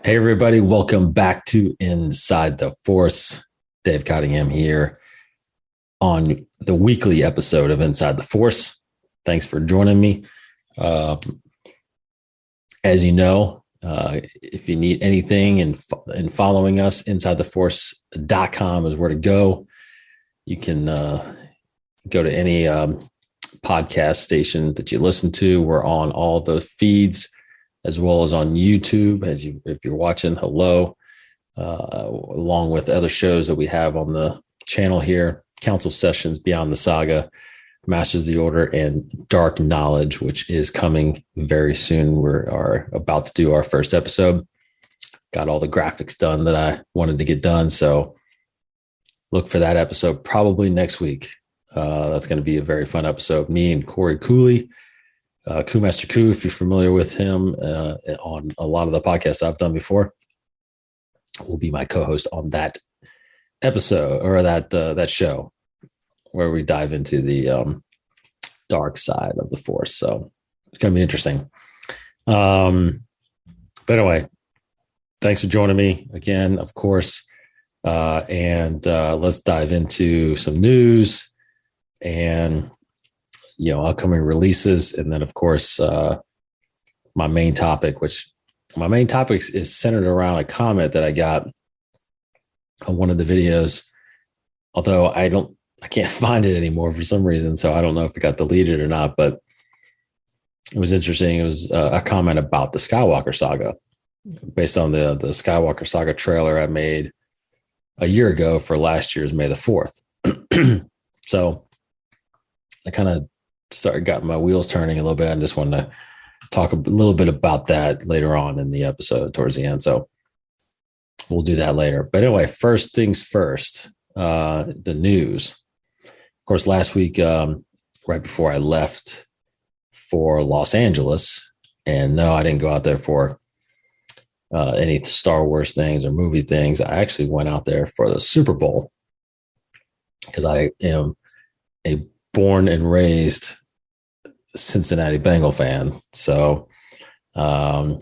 Hey, everybody. Welcome back to Inside the Force. Dave Cottingham here on the weekly episode of Inside the Force. Thanks for joining me. Uh, as you know, if you need anything and following us, InsideTheForce.com is where to go. You can go to any podcast station that you listen to. We're on all those feeds, as well as on YouTube. If you're watching, hello, along with other shows that we have on the channel here: Council Sessions, Beyond the Saga, Masters of the Order, and Dark Knowledge, which is coming very soon. We are about to do our first episode. Got all the graphics done that I wanted to get done, so look for that episode probably next week. That's going to be a very fun episode. Me and Corey Cooley. Master Koo, if you're familiar with him on a lot of the podcasts I've done before, will be my co-host on that episode or that show where we dive into the dark side of the Force. So it's going to be interesting. But anyway, thanks for joining me again, of course. And let's dive into some news and upcoming releases. And then, of course, my main topic is centered around a comment that I got on one of the videos, although I can't find it anymore for some reason. So I don't know if it got deleted or not, but it was interesting. It was a comment about the Skywalker Saga based on the Skywalker Saga trailer I made a year ago for last year's May the 4th. So I kind of got my wheels turning a little bit. I just wanted to talk a little bit about that later on in the episode towards the end. So we'll do that later. But anyway, first things first, the news. Of course, last week, right before I left for Los Angeles, and no, I didn't go out there for any Star Wars things or movie things. I actually went out there for the Super Bowl because I am a born and raised Cincinnati Bengal fan. So I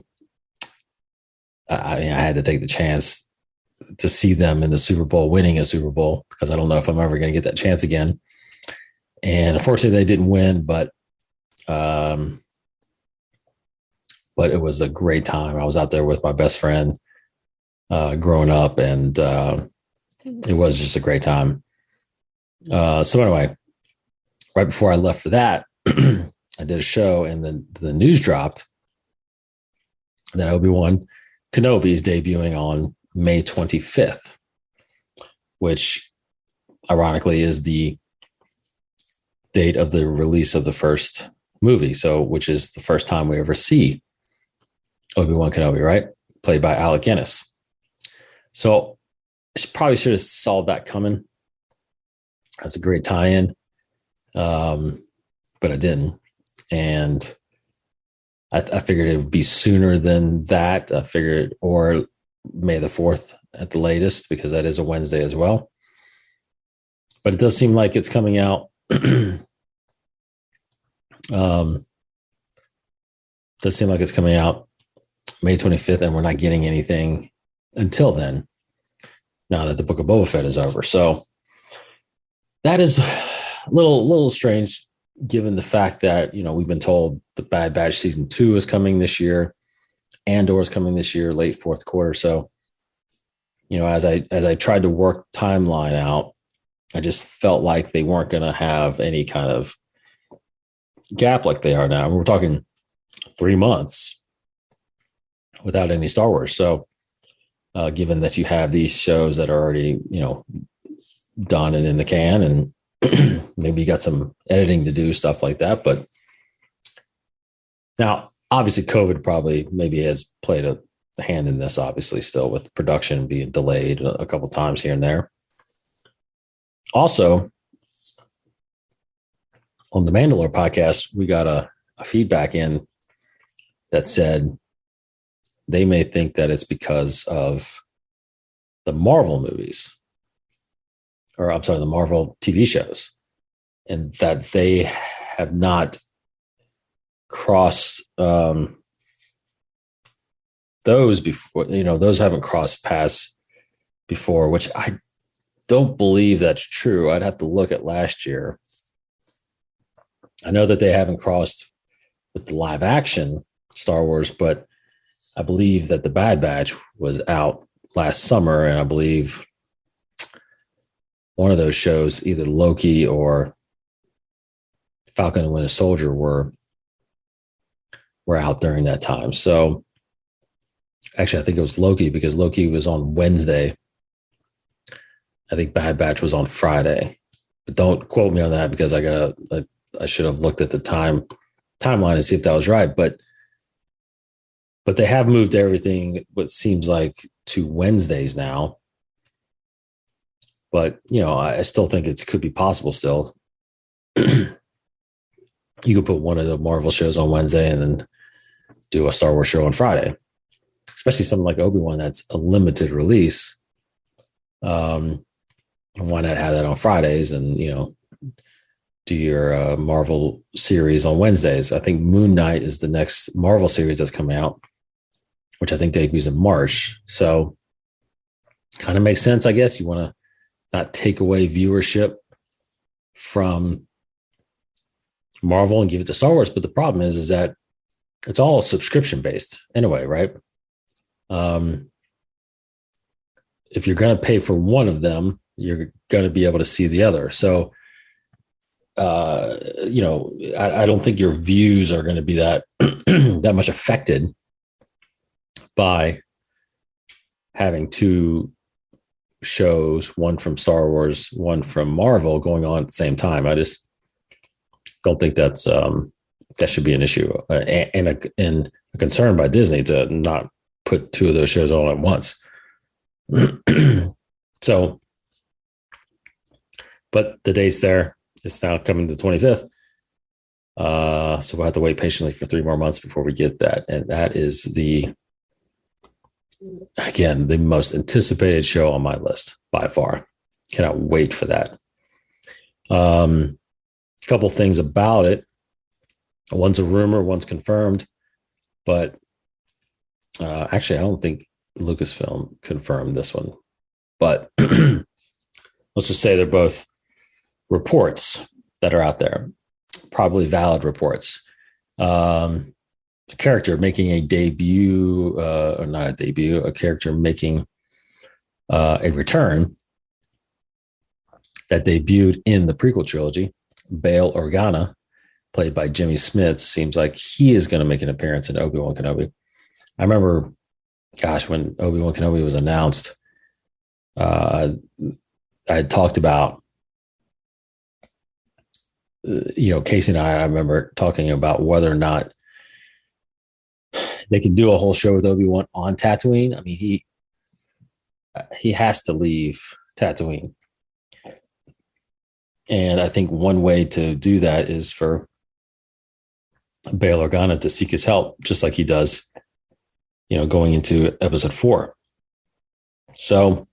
had to take the chance to see them in the Super Bowl, winning a Super Bowl, because I don't know if I'm ever going to get that chance again. And unfortunately they didn't win, but it was a great time. I was out there with my best friend growing up, and it was just a great time. So anyway, right before I left for that, I did a show, and then the news dropped that Obi-Wan Kenobi is debuting on May 25th, which ironically is the date of the release of the first movie. So, which is the first time we ever see Obi-Wan Kenobi, right? Played by Alec Guinness. So I probably should have saw that coming. That's a great tie-in. But I didn't. And I figured it would be sooner than that. I figured, or May the 4th at the latest, because that is a Wednesday as well. But it does seem like it's coming out. Does seem like it's coming out May 25th, and we're not getting anything until then, now that the Book of Boba Fett is over. So that is a little strange, given the fact that, we've been told the Bad Batch season 2 is coming this year. Andor is coming this year, late fourth quarter. So, as I tried to work timeline out, I just felt like they weren't going to have any kind of gap like they are now. We're talking 3 months without any Star Wars. So, given that you have these shows that are already, done and in the can, and maybe you got some editing to do, stuff like that. But now, obviously, COVID probably maybe has played a hand in this, obviously, still, with production being delayed a couple of times here and there. Also, on the Mandalore podcast, we got a feedback in that said they may think that it's because of the Marvel movies, or I'm sorry, the Marvel TV shows, and that they have not crossed those before, those haven't crossed paths before, which I don't believe that's true. I'd have to look at last year. I know that they haven't crossed with the live action Star Wars, but I believe that the Bad Batch was out last summer, and I believe one of those shows, either Loki or Falcon and Winter Soldier, were out during that time. So actually, I think it was Loki, because Loki was on Wednesday. I think Bad Batch was on Friday, but don't quote me on that, because I should have looked at the timeline to see if that was right. But they have moved everything, what seems like, to Wednesdays now. But, I still think it could be possible still. You could put one of the Marvel shows on Wednesday and then do a Star Wars show on Friday, especially something like Obi-Wan that's a limited release. Why not have that on Fridays and, do your Marvel series on Wednesdays? I think Moon Knight is the next Marvel series that's coming out, which I think debuts in March. So kind of makes sense, I guess. You want to not take away viewership from Marvel and give it to Star Wars. But the problem is that it's all subscription based anyway, right? If you're going to pay for one of them, you're going to be able to see the other. So, I don't think your views are going to be that that much affected by having two shows, one from Star Wars, one from Marvel, going on at the same time. I just don't think that should be an issue, and a concern by Disney to not put two of those shows on at once. So, but the date's there. It's now coming to the 25th. So we'll have to wait patiently for 3 more months before we get that. And that is the most anticipated show on my list by far. Cannot wait for that. A couple things about it. One's a rumor, one's confirmed. But actually, I don't think Lucasfilm confirmed this one. But let's just say they're both reports that are out there, probably valid reports. A character making a debut, or not a debut, a character making a return that debuted in the prequel trilogy, Bail Organa, played by Jimmy Smits, seems like he is going to make an appearance in Obi-Wan Kenobi. I remember, when Obi-Wan Kenobi was announced, I had talked about, Casey and I remember talking about whether or not they can do a whole show with Obi-Wan on Tatooine. I mean, he has to leave Tatooine. And I think one way to do that is for Bail Organa to seek his help, just like he does, going into episode 4. So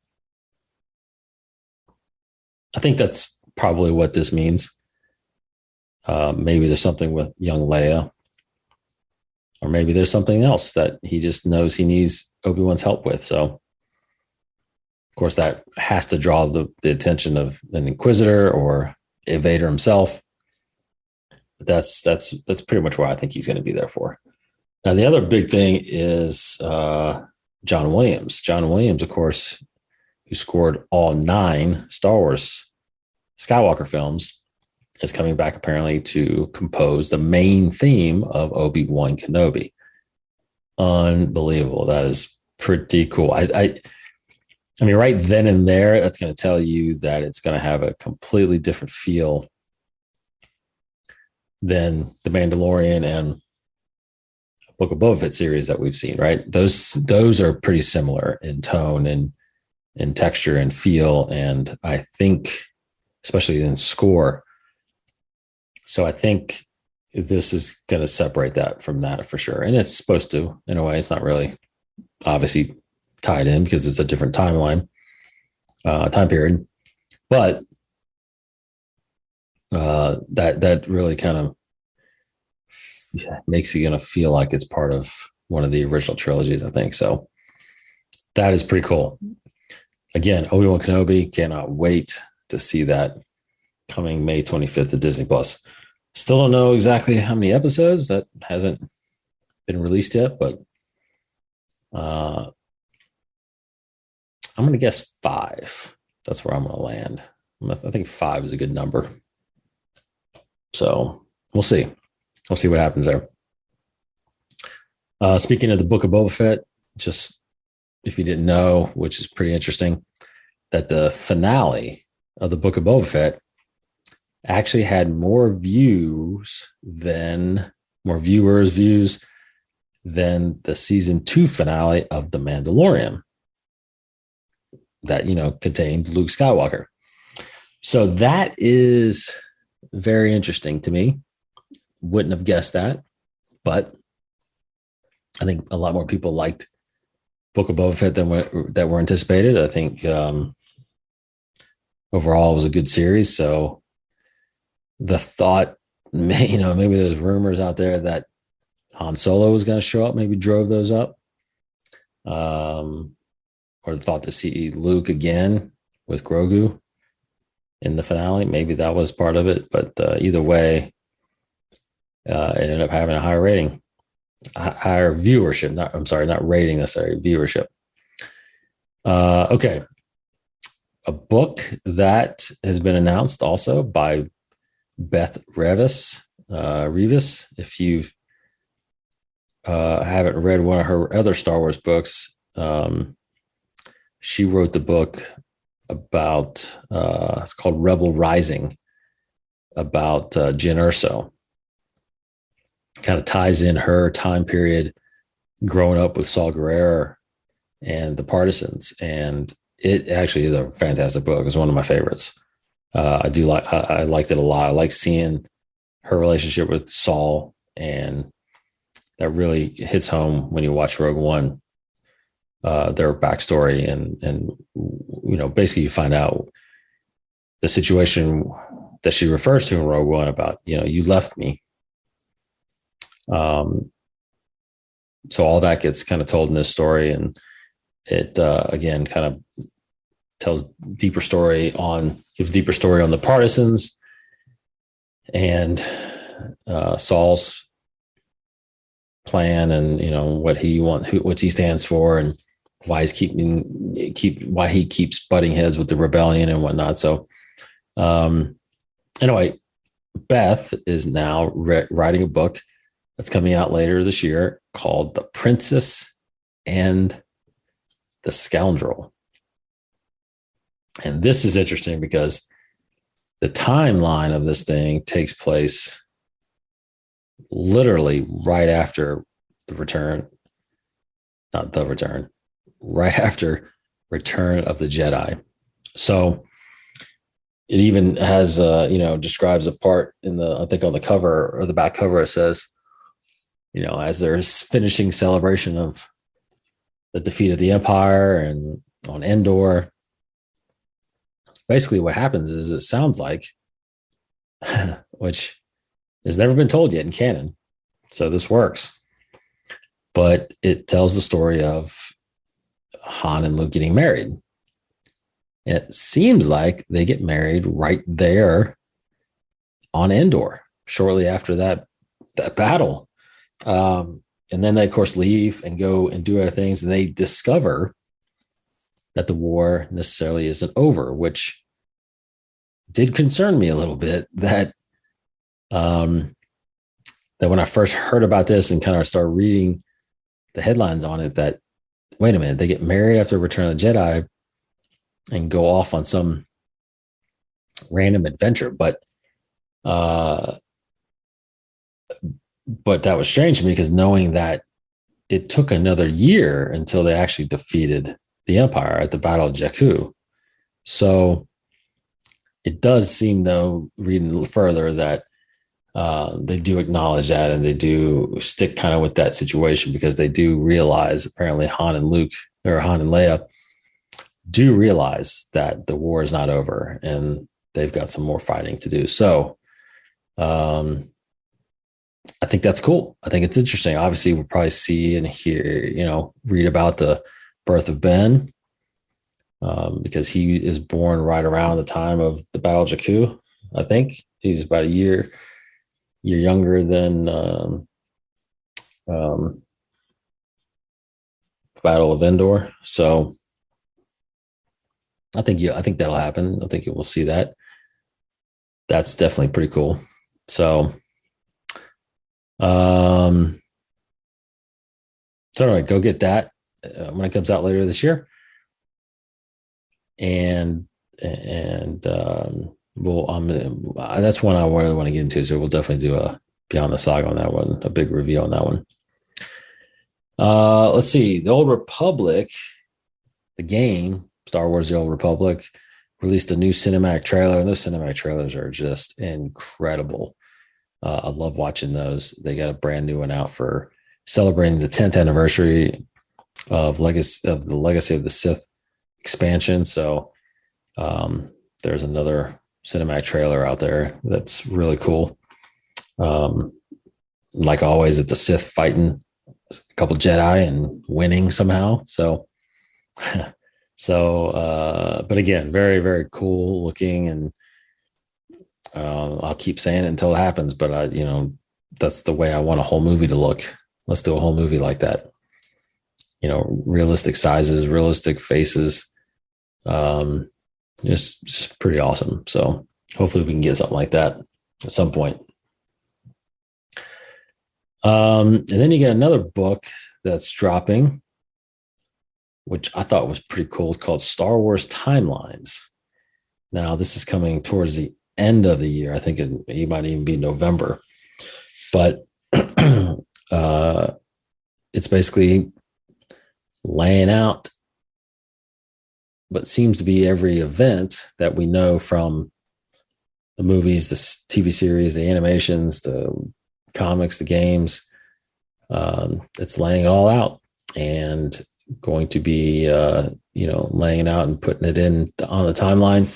I think that's probably what this means. Maybe there's something with young Leia, or maybe there's something else that he just knows he needs Obi-Wan's help with. So, of course, that has to draw the attention of an Inquisitor or a Vader himself. But that's pretty much what I think he's going to be there for. Now, the other big thing is John Williams. John Williams, of course, who scored all 9 Star Wars Skywalker films, is coming back apparently to compose the main theme of Obi-Wan Kenobi. Unbelievable. That is pretty cool. I mean, right then and there, that's going to tell you that it's going to have a completely different feel than the Mandalorian and Book of Boba Fett series that we've seen, right? Those are pretty similar in tone and in texture and feel, and I think especially in score. So I think this is going to separate that from that for sure. And it's supposed to, in a way. It's not really obviously tied in because it's a different time period. But that really kind of makes you going to feel like it's part of one of the original trilogies, I think. So that is pretty cool. Again, Obi-Wan Kenobi, cannot wait to see that coming May 25th to Disney Plus. Still don't know exactly how many episodes. That hasn't been released yet, but I'm going to guess 5. That's where I'm going to land. I think 5 is a good number. So we'll see. We'll see what happens there. Speaking of the Book of Boba Fett, just if you didn't know, which is pretty interesting, that the finale of the Book of Boba Fett actually had more views than than the season 2 finale of The Mandalorian that, contained Luke Skywalker. So that is very interesting to me. Wouldn't have guessed that, but I think a lot more people liked Book of Boba Fett that were anticipated. I think overall it was a good series. So the thought, maybe there's rumors out there that Han Solo was going to show up, maybe drove those up. Or the thought to see Luke again with Grogu in the finale. Maybe that was part of it. But either way, it ended up having a higher rating, higher viewership. Not rating necessarily, viewership. Okay. A book that has been announced also by Beth Revis. If you've haven't read one of her other Star Wars books, she wrote the book about, it's called Rebel Rising, about Jyn Erso. Kind of ties in her time period growing up with Saw Gerrera and the Partisans. And it actually is a fantastic book. It's one of my favorites. I liked it a lot. I like seeing her relationship with Saul, and that really hits home when you watch Rogue One, their backstory, and basically you find out the situation that she refers to in Rogue One about, you left me. So all that gets kind of told in this story, and it again kind of gives deeper story on the Partisans and Saul's plan, and what he wants, what he stands for, and why why he keeps butting heads with the rebellion and whatnot. So anyway, Beth is now writing a book that's coming out later this year called The Princess and the Scoundrel. And this is interesting because the timeline of this thing takes place literally right after right after Return of the Jedi. So it even has, describes a part I think on the cover or the back cover, it says, as there's finishing celebration of the defeat of the Empire and on Endor, basically what happens is it sounds like, which has never been told yet in canon. So this works, but it tells the story of Han and Luke getting married. And it seems like they get married right there on Endor, shortly after that battle. And then they, of course, leave and go and do other things, and they discover that the war necessarily isn't over, which did concern me a little bit. That when I first heard about this and kind of started reading the headlines on it, that wait a minute, they get married after Return of the Jedi and go off on some random adventure, but that was strange to me, because knowing that it took another year until they actually defeated the Empire at the Battle of Jakku. So it does seem, though, reading further, that they do acknowledge that, and they do stick kind of with that situation, because they do realize, apparently Han and Leia do realize that the war is not over and they've got some more fighting to do. So I think that's cool. I think it's interesting. Obviously, we'll probably see and hear, read about the birth of Ben, because he is born right around the time of the Battle of Jakku. I think he's about a year younger than Battle of Endor. So I think that'll happen. I think we'll see that. That's definitely pretty cool. So, anyway, go get that when it comes out later this year, and that's one I really want to get into. So we'll definitely do a Beyond the Saga on that one, a big review on that one. Let's see. The Old Republic, the game, Star Wars The Old Republic, released a new cinematic trailer, and those cinematic trailers are just incredible. I love watching those. They got a brand new one out for celebrating the 10th anniversary of the Legacy of the Sith expansion. So there's another cinematic trailer out there that's really cool. Like always, it's the Sith fighting a couple Jedi and winning somehow. So but again, very, very cool looking, and I'll keep saying it until it happens, but that's the way I want a whole movie to look. Let's do a whole movie like that. Realistic sizes, realistic faces. Just pretty awesome. So hopefully we can get something like that at some point. And then you get another book that's dropping, which I thought was pretty cool. It's called Star Wars Timelines. Now, this is coming towards the end of the year. I think it might even be November. But it's basically laying out what seems to be every event that we know from the movies, the TV series, the animations, the comics, the games. It's laying it all out and going to be, laying it out and putting it in on the timeline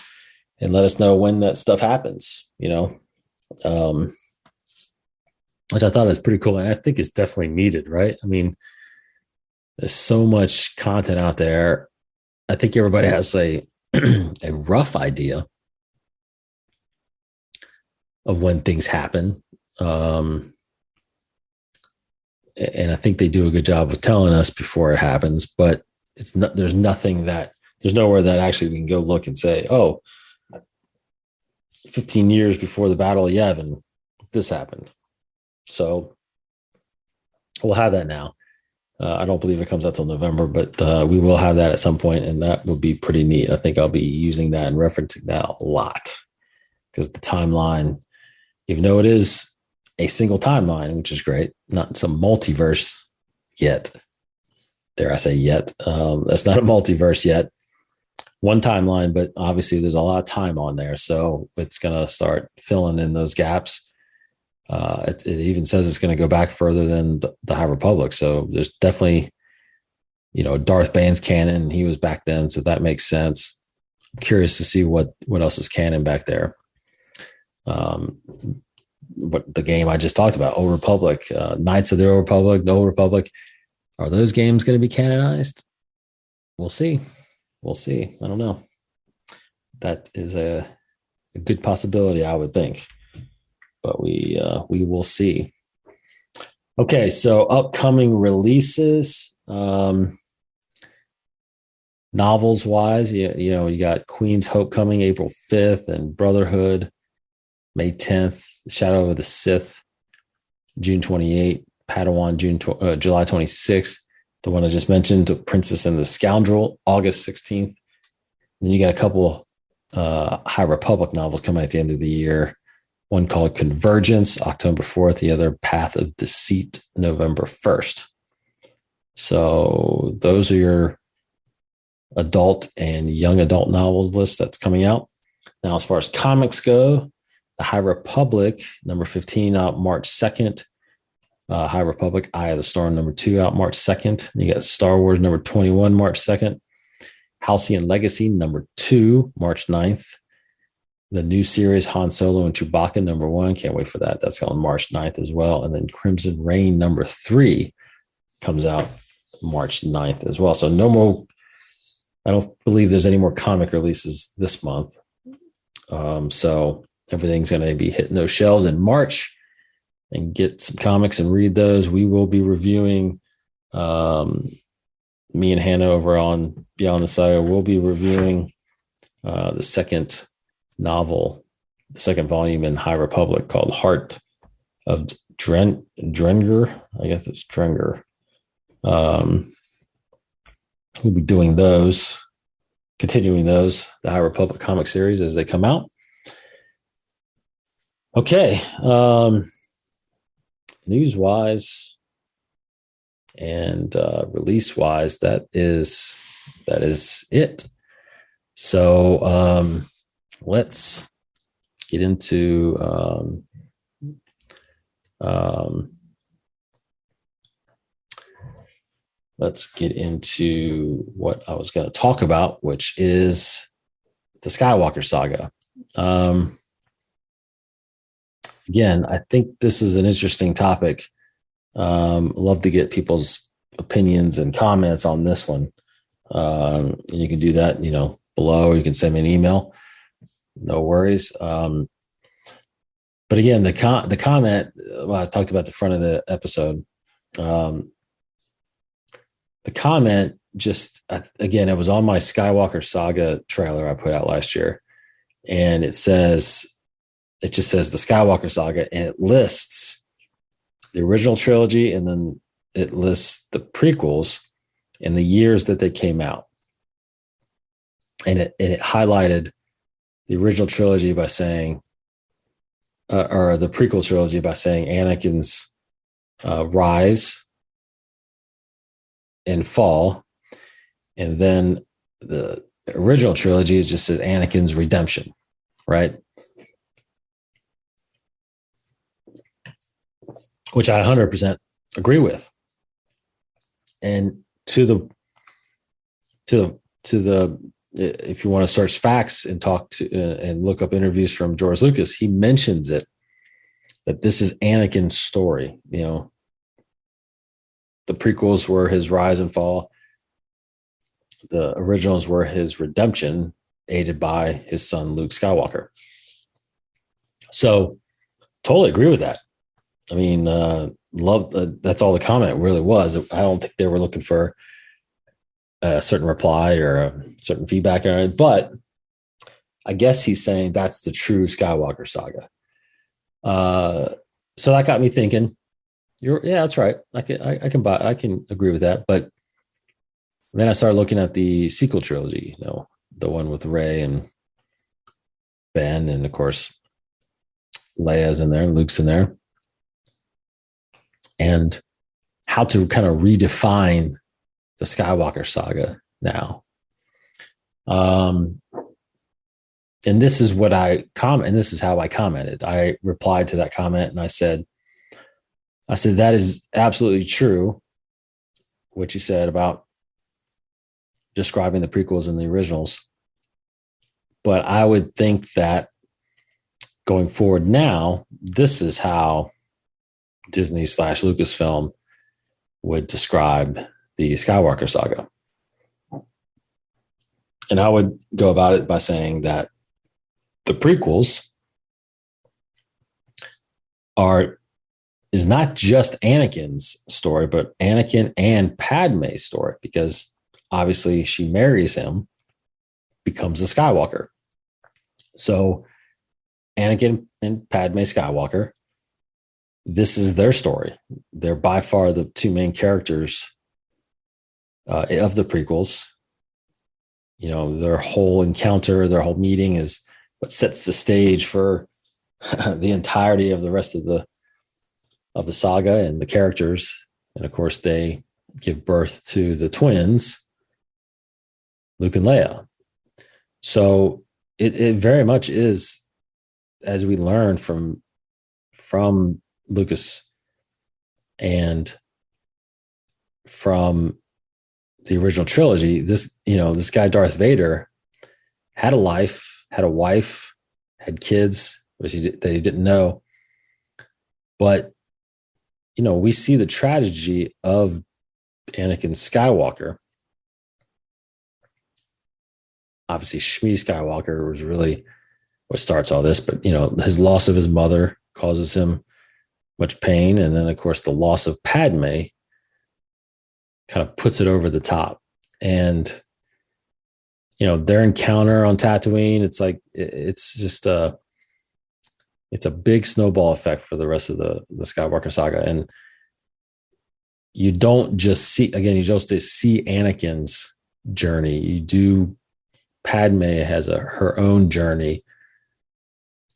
and let us know when that stuff happens, which I thought is pretty cool. And I think it's definitely needed, right? I mean, there's so much content out there. I think everybody has a rough idea of when things happen. And I think they do a good job of telling us before it happens, but there's nowhere that actually we can go look and say, 15 years before the Battle of Yavin, this happened. So we'll have that now. I don't believe it comes out till November, but we will have that at some point, and that will be pretty neat. I think I'll be using that and referencing that a lot, because the timeline, even though it is a single timeline, which is great, not some multiverse yet. Dare I say yet? That's not a multiverse yet. One timeline, but obviously there's a lot of time on there, so it's going to start filling in those gaps. It even says it's going to go back further than the High Republic. So there's definitely, Darth Bane's canon. He was back then, so that makes sense. I'm curious to see what else is canon back there. What the game I just talked about, Old Republic, Knights of the Old Republic, the Old Republic, are those games going to be canonized? We'll see. I don't know. That is a good possibility, I would think. But we will see. Okay, so upcoming releases, novels wise, you got Queen's Hope coming April 5th, and Brotherhood May 10th, Shadow of the Sith June 28th, Padawan July 26th. The one I just mentioned, The Princess and the Scoundrel, August 16th. Then you got a couple High Republic novels coming at the end of the year. One called Convergence, October 4th. The other, Path of Deceit, November 1st. So those are your adult and young adult novels list that's coming out. Now, as far as comics go, The High Republic, number 15, out March 2nd. High Republic, Eye of the Storm, number 2, out March 2nd. You got Star Wars, number 21, March 2nd. Halcyon Legacy, number 2, March 9th. the new series Han Solo and Chewbacca #1. Can't wait for that. That's on March 9th as well. And then Crimson Reign #3 comes out March 9th as well. So no more, I don't believe there's any more comic releases this month. So everything's going to be hitting those shelves in March, and get some comics and read those. We will be reviewing, me and Hannah over on Beyond the Saga, we'll be reviewing the second novel, the second volume in High Republic called Heart of Drenger. I guess it's Drenger. We'll be doing those, continuing those, the High Republic comic series as they come out. Okay. News-wise and release-wise, that is it. So let's get into what I was going to talk about, which is the Skywalker Saga. Again, I think this is an interesting topic. Love to get people's opinions and comments on this one. And you can do that, below. You can send me an email. No worries. But again, the comment, well, I talked about the front of the episode. The comment again, it was on my Skywalker Saga trailer I put out last year. And it just says the Skywalker Saga, and it lists the original trilogy, and then it lists the prequels and the years that they came out. And it highlighted the original trilogy by saying, or the prequel trilogy by saying Anakin's rise and fall. And then the original trilogy, it just says Anakin's redemption, right? Which I 100% agree with. And to the if you want to search facts and talk to and look up interviews from George Lucas, he mentions it, that this is Anakin's story. The prequels were his rise and fall. The originals were his redemption, aided by his son Luke Skywalker. So totally agree with that. I mean, that's all the comment really was. I don't think they were looking for a certain reply or a certain feedback, but I guess he's saying that's the true Skywalker Saga. So that got me thinking. That's right. I can agree with that. But then I started looking at the sequel trilogy, the one with Rey and Ben, and of course Leia's in there, Luke's in there. And how to kind of redefine the Skywalker Saga now. And this is what and this is how I commented. I replied to that comment and I said, that is absolutely true, what you said about describing the prequels and the originals. But I would think that going forward now, this is how Disney / Lucasfilm would describe the Skywalker Saga. And I would go about it by saying that the prequels is not just Anakin's story, but Anakin and Padme's story, because obviously she marries him, becomes a Skywalker. So Anakin and Padme Skywalker, this is their story. They're by far the two main characters of the prequels. Their whole encounter, their whole meeting is what sets the stage for the entirety of the rest of the saga and the characters. And of course, they give birth to the twins, Luke and Leia. So it very much is, as we learn from Lucas and from the original trilogy, this guy Darth Vader had a life, had a wife, had kids, that he didn't know. But, we see the tragedy of Anakin Skywalker. Obviously, Shmi Skywalker was really what starts all this, but, his loss of his mother causes him much pain. And then, of course, the loss of Padme kind of puts it over the top. And, their encounter on Tatooine, it's like, it's just it's a big snowball effect for the rest of the Skywalker saga. And you don't just see Anakin's journey. You do, Padme has her own journey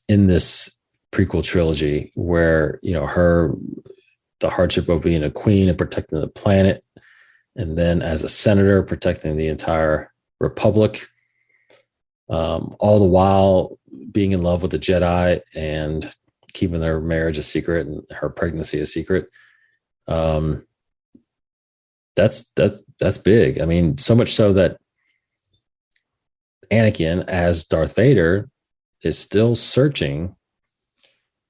in this prequel trilogy where, the hardship of being a queen and protecting the planet, and then as a senator protecting the entire republic, all the while being in love with the Jedi and keeping their marriage a secret and her pregnancy a secret. That's big. I mean, so much so that Anakin, as Darth Vader, is still searching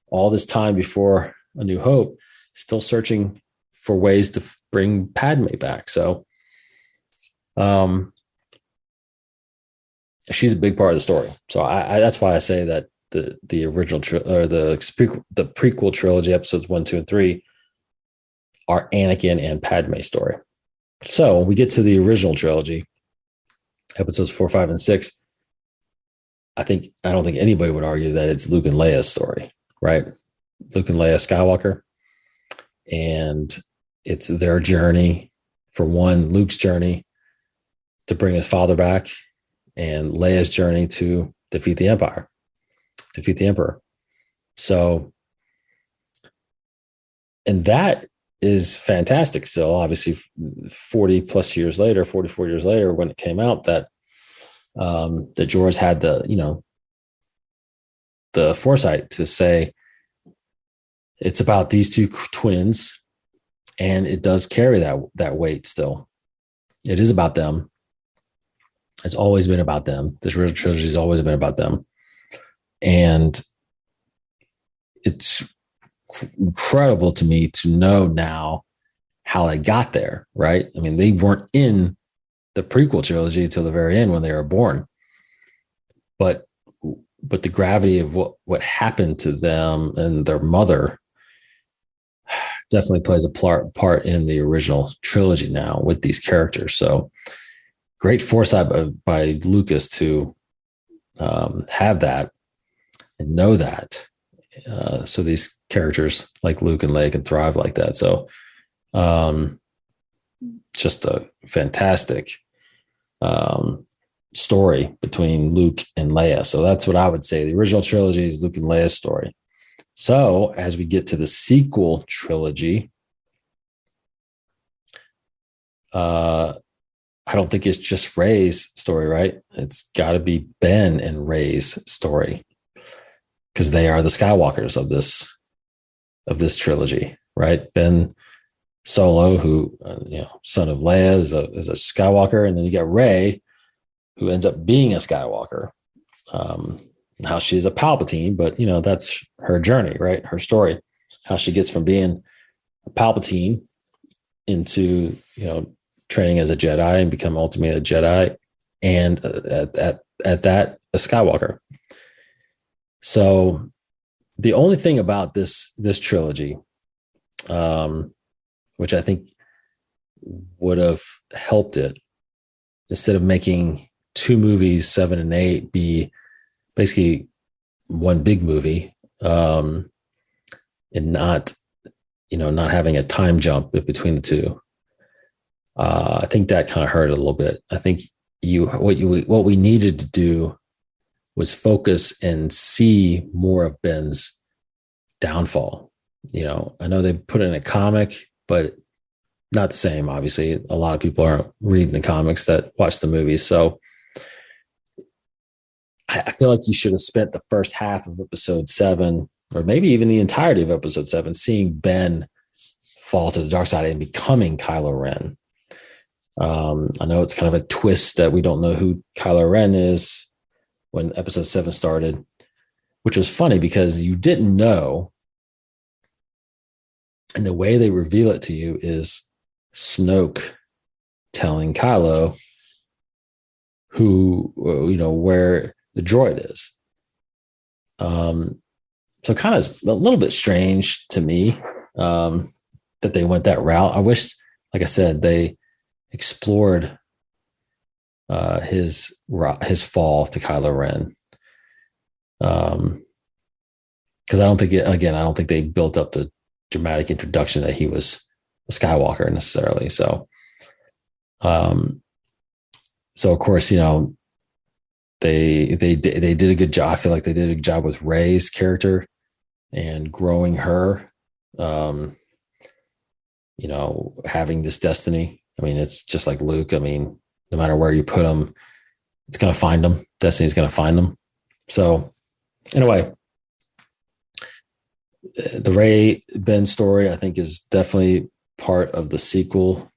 all this time before A New Hope, still searching for ways to bring Padme back. So, she's a big part of the story. So I that's why I say that the original the prequel trilogy, episodes 1, 2, and 3, are Anakin and Padme story. So we get to the original trilogy, episodes 4, 5, and 6. I don't think anybody would argue that it's Luke and Leia's story, right? Luke and Leia Skywalker. And it's their journey. For one, Luke's journey to bring his father back, and Leia's journey to defeat the Emperor. So, and that is fantastic still. Obviously, 44 years later, when it came out, that George had the foresight to say it's about these two twins, and it does carry that weight still. It is about them. It's always been about them. This original trilogy has always been about them. And it's incredible to me to know now how they got there, right? I mean, they weren't in the prequel trilogy till the very end when they were born. But the gravity of what happened to them and their mother definitely plays a part in the original trilogy now with these characters. So great foresight by Lucas to have that and know that. So these characters like Luke and Leia can thrive like that. So just a fantastic story between Luke and Leia. So that's what I would say. The original trilogy is Luke and Leia's story. So as we get to the sequel trilogy, I don't think it's just Rey's story, right? It's got to be Ben and Rey's story, because they are the Skywalkers of this trilogy, right? Ben Solo, who son of Leia, is a Skywalker, and then you got Rey, who ends up being a Skywalker. How she's a Palpatine, but that's her journey, right? Her story, how she gets from being a Palpatine into training as a Jedi and become ultimately a Jedi, and at that a Skywalker. So the only thing about this trilogy, which I think would have helped it, instead of making two movies, 7 and 8, be basically one big movie, and not having a time jump between the two. I think that kind of hurt a little bit. I think what we needed to do was focus and see more of Ben's downfall. I know they put it in a comic, but not the same. Obviously, a lot of people aren't reading the comics that watch the movies. So I feel like you should have spent the first half of episode 7, or maybe even the entirety of episode 7, seeing Ben fall to the dark side and becoming Kylo Ren. I know it's kind of a twist that we don't know who Kylo Ren is when episode 7 started, which was funny because you didn't know. And the way they reveal it to you is Snoke telling Kylo where the droid is. So kind of a little bit strange to me that they went that route. I wish, like I said, they explored his fall to Kylo Ren. Because I don't think they built up the dramatic introduction that he was a Skywalker necessarily. So of course, they did a good job. I feel like they did a good job with Rey's character and growing her, having this destiny. I mean, it's just like Luke. I mean, no matter where you put him, it's going to find him. Destiny's going to find him. So anyway, the Rey Ben story, I think, is definitely part of the sequel.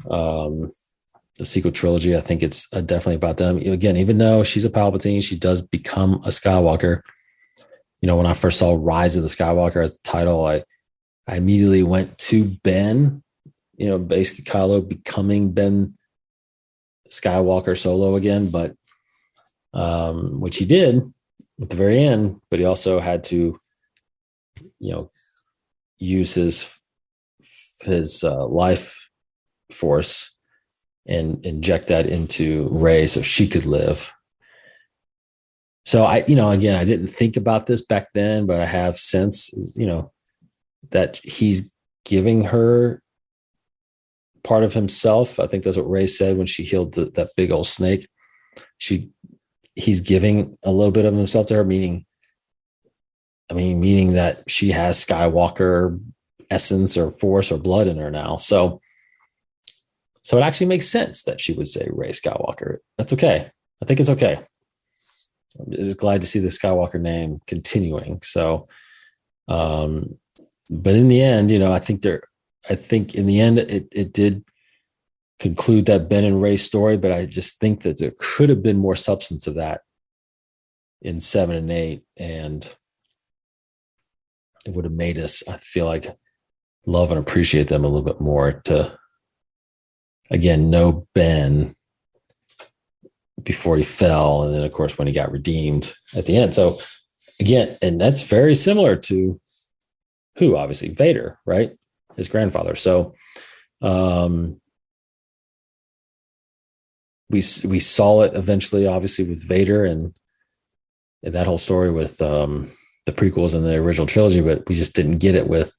The sequel trilogy. I think it's definitely about them. Again, even though she's a Palpatine, she does become a Skywalker. When I first saw Rise of the Skywalker as the title, I immediately went to Ben, basically Kylo becoming Ben Skywalker Solo again, but which he did at the very end, but he also had to, use his life force and inject that into Rey so she could live. So again, I didn't think about this back then, but I have since, that he's giving her part of himself. I think that's what Rey said when she healed that big old snake. He's giving a little bit of himself to her, meaning that she has Skywalker essence or force or blood in her now. So it actually makes sense that she would say Rey Skywalker. That's okay. I think it's okay. I'm just glad to see the Skywalker name continuing. So, but in the end, I think in the end it did conclude that Ben and Rey story, but I just think that there could have been more substance of that in 7 and 8, and it would have made us, I feel like, love and appreciate them a little bit more to, again, know Ben before he fell. And then, of course, when he got redeemed at the end. So, again, and that's very similar to who? Obviously, Vader, right? His grandfather. So, we saw it eventually, obviously, with Vader and that whole story with the prequels and the original trilogy, but we just didn't get it with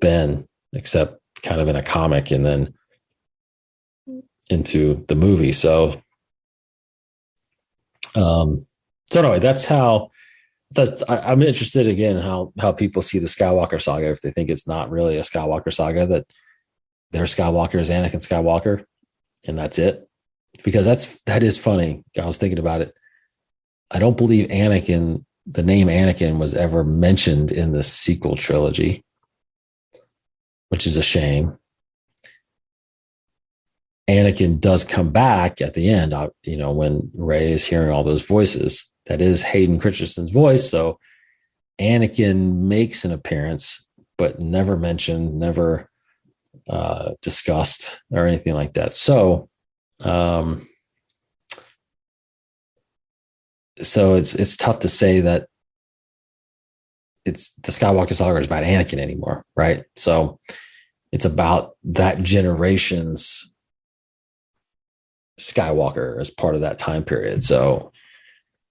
Ben, except kind of in a comic and then into the movie. So anyway, I'm interested again how people see the Skywalker Saga, if they think it's not really a Skywalker Saga, that their Skywalker is Anakin Skywalker and that's it, because that is funny. I was thinking about it. I don't believe the name Anakin was ever mentioned in the sequel trilogy, which is a shame. Anakin does come back at the end, when Rey is hearing all those voices. That is Hayden Christensen's voice. So Anakin makes an appearance, but never mentioned, never discussed or anything like that. So, it's tough to say that it's the Skywalker Saga is about Anakin anymore, right? So it's about that generation's Skywalker as part of that time period. So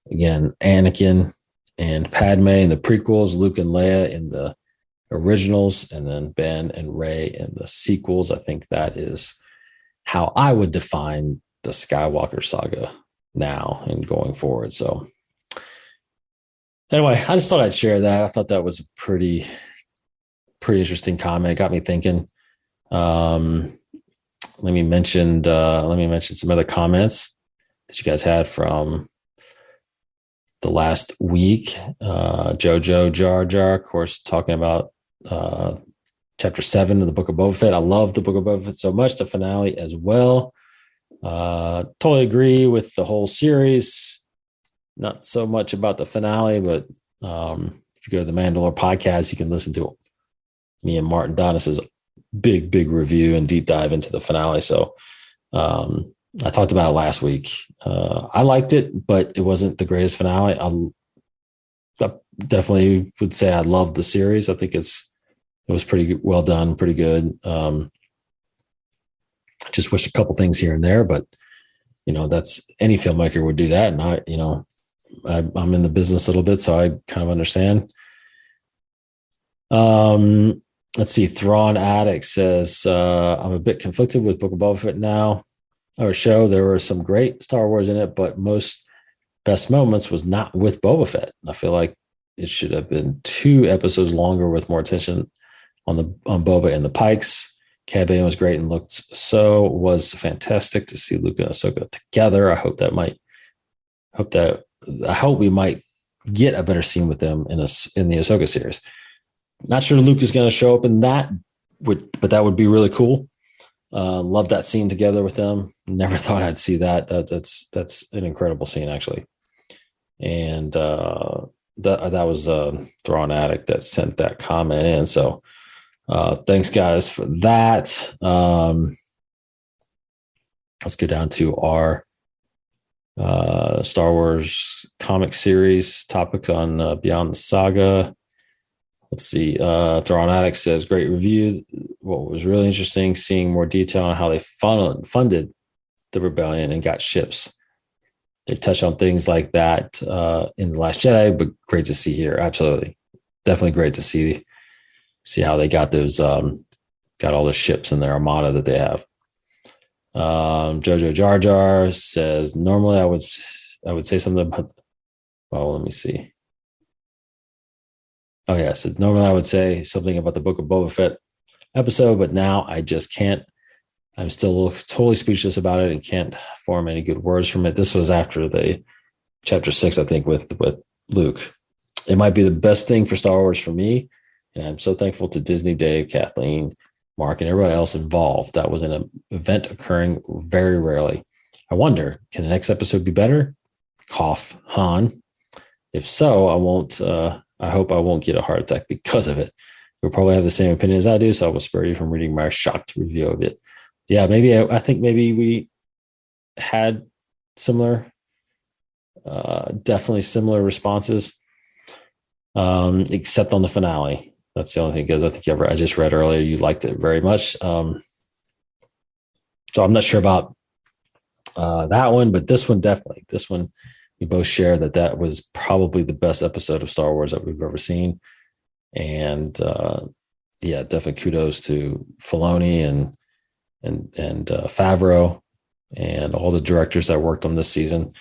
again, Anakin and Padme in the prequels, Luke and Leia in the originals, and then Ben and Rey in the sequels. I think that is how I would define the Skywalker Saga now and going forward. So anyway, I just thought I'd share that. I thought that was a pretty interesting comment. Got me thinking. Let me mention some other comments that you guys had from the last week. Jojo Jar Jar, of course, talking about chapter 7 of the Book of Boba Fett. I love the Book of Boba Fett so much. The finale as well. Totally agree with the whole series. not so much about the finale, but if you go to the Mandalore podcast, you can listen to me and Martin Donis's big review and deep dive into the finale. So I talked about it last week. I liked it, but it wasn't the greatest finale. I definitely would say I loved the series. I think it was pretty well done, pretty good. Just wish a couple things here and there, but that's any filmmaker would do that. And I'm in the business a little bit, so I kind of understand. Let's see. Thrawn Addict says, I'm a bit conflicted with Book of Boba Fett now. Our show, there were some great Star Wars in it, but most best moments was not with Boba Fett. I feel like it should have been 2 episodes longer with more attention on Boba and the Pikes. Cad Bane was great and was fantastic to see Luke and Ahsoka together. I hope we might get a better scene with them in the Ahsoka series. Not sure Luke is going to show up in that, but that would be really cool. Love that scene together with them. Never thought I'd see that. That's an incredible scene, actually. And that was Thrawn Addict that sent that comment in. So thanks, guys, for that. Let's go down to our Star Wars comic series topic on Beyond the Saga. Let's see. Thrawn Addict says, great review. What was really interesting, seeing more detail on how they funded the rebellion and got ships. They touch on things like that in The Last Jedi, but great to see here. Absolutely. Definitely great to see how they got those, got all the ships in their armada that they have. Jojo Jar Jar says, normally I would say something about, let me see. Oh, yeah. So normally I would say something about the Book of Boba Fett episode, but now I just can't. I'm still totally speechless about it and can't form any good words from it. This was after the chapter 6, I think, with Luke. It might be the best thing for Star Wars for me. And I'm so thankful to Disney, Dave, Kathleen, Mark, and everybody else involved. That was an event occurring very rarely. I wonder, can the next episode be better? Cough, Han. If so, I hope I won't get a heart attack because of it. You'll probably have the same opinion as I do, so I will spare you from reading my shocked review of it. Yeah, maybe I think maybe we had similar, definitely similar responses, except on the finale. That's the only thing, because I think I just read earlier you liked it very much. So I'm not sure about that one, but this one definitely. This one, we both share that was probably the best episode of Star Wars that we've ever seen. And definitely kudos to Filoni and Favreau and all the directors that worked on this season.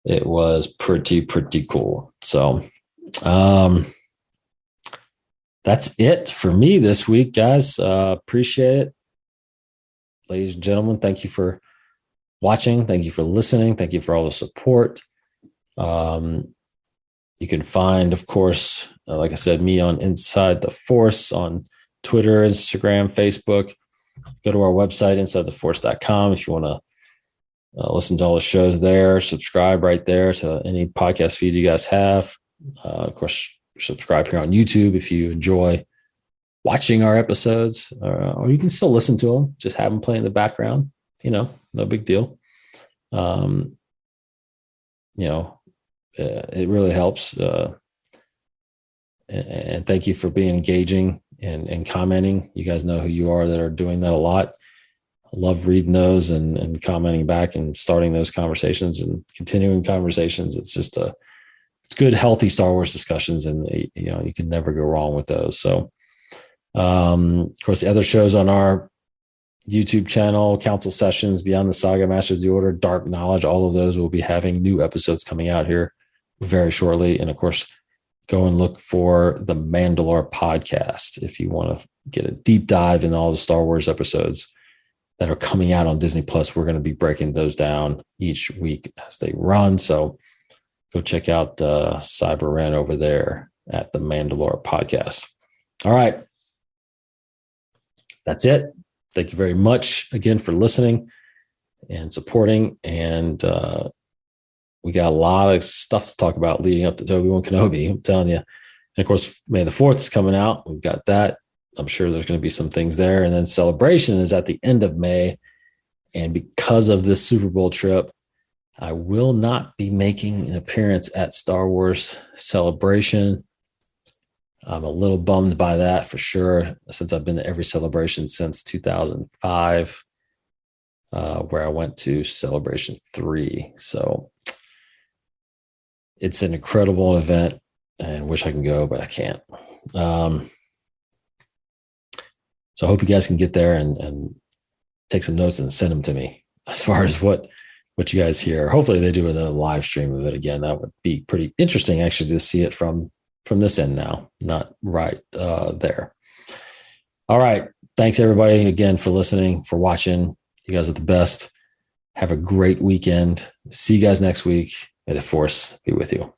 It was pretty cool. So that's it for me this week, guys. Appreciate it. Ladies and gentlemen, thank you for watching. Thank you for listening. Thank you for all the support. You can find, of course, like I said, me on Inside the Force on Twitter, Instagram, Facebook. Go to our website, insidetheforce.com, if you want to listen to all the shows there. Subscribe right there to any podcast feed you guys have. Of course, subscribe here on YouTube if you enjoy watching our episodes, or you can still listen to them. Just have them play in the background. No big deal. It really helps. And thank you for being engaging and commenting. You guys know who you are that are doing that a lot. I love reading those and commenting back and starting those conversations and continuing conversations. It's just it's good, healthy Star Wars discussions, and you can never go wrong with those. So, of course, the other shows on our YouTube channel, Council Sessions, Beyond the Saga, Masters of the Order, Dark Knowledge, all of those will be having new episodes coming out here very shortly. And of course, go and look for the Mandalore podcast if you want to get a deep dive in all the Star Wars episodes that are coming out on Disney Plus. We're going to be breaking those down each week as they run. So go check out Cyber Ren over there at the Mandalore podcast. All right. That's it. Thank you very much again for listening and supporting. And we got a lot of stuff to talk about leading up to Obi-Wan Kenobi. I'm telling you. And of course, May the 4th is coming out. We've got that. I'm sure there's going to be some things there. And then Celebration is at the end of May. And because of this Super Bowl trip, I will not be making an appearance at Star Wars Celebration. I'm a little bummed by that for sure, since I've been to every celebration since 2005, where I went to Celebration 3. So it's an incredible event and wish I can go, but I can't. So I hope you guys can get there and take some notes and send them to me as far as what you guys hear. Hopefully they do another live stream of it again. That would be pretty interesting actually to see it from this end now, not right there. All right. Thanks everybody again for listening, for watching. You guys are the best. Have a great weekend. See you guys next week. May the Force be with you.